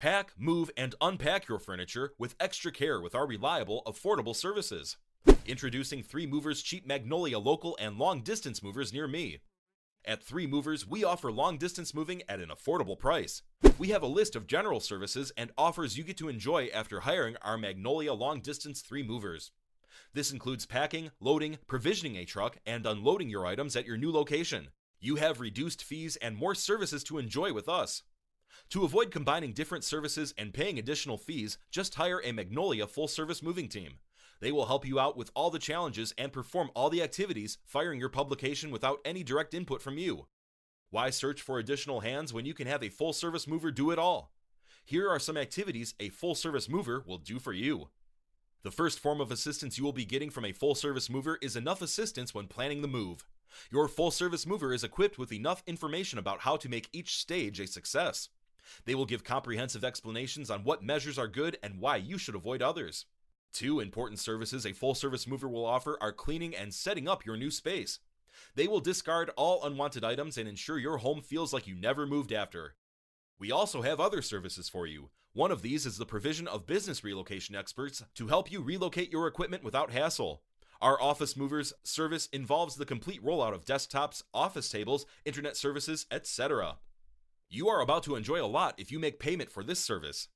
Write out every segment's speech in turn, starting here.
Pack, move, and unpack your furniture with extra care with our reliable, affordable services. Introducing 3 Movers Cheap Magnolia local and long distance movers near me. At 3 Movers, we offer long distance moving at an affordable price. We have a list of general services and offers you get to enjoy after hiring our Magnolia long distance 3 Movers. This includes packing, loading, provisioning a truck, and unloading your items at your new location. You have reduced fees and more services to enjoy with us. To avoid combining different services and paying additional fees, just hire a Magnolia full-service moving team. They will help you out with all the challenges and perform all the activities, firing your publication without any direct input from you. Why search for additional hands when you can have a full-service mover do it all? Here are some activities a full-service mover will do for you. The first form of assistance you will be getting from a full-service mover is enough assistance when planning the move. Your full-service mover is equipped with enough information about how to make each stage a success. They will give comprehensive explanations on what measures are good and why you should avoid others. 2 important services a full-service mover will offer are cleaning and setting up your new space. They will discard all unwanted items and ensure your home feels like you never moved after. We also have other services for you. One of these is the provision of business relocation experts to help you relocate your equipment without hassle. Our Office Movers service involves the complete rollout of desktops, office tables, internet services, etc. You are about to enjoy a lot if you make payment for this service.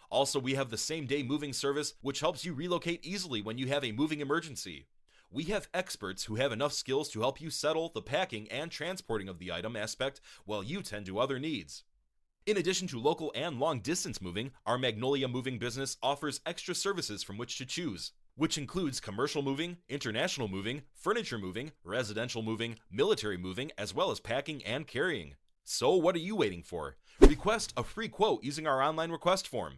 Also, we have the same-day moving service, which helps you relocate easily when you have a moving emergency. We have experts who have enough skills to help you settle the packing and transporting of the item aspect while you tend to other needs. In addition to local and long-distance moving, our Magnolia moving business offers extra services from which to choose, which includes commercial moving, international moving, furniture moving, residential moving, military moving, as well as packing and carrying. So what are you waiting for? Request a free quote using our online request form.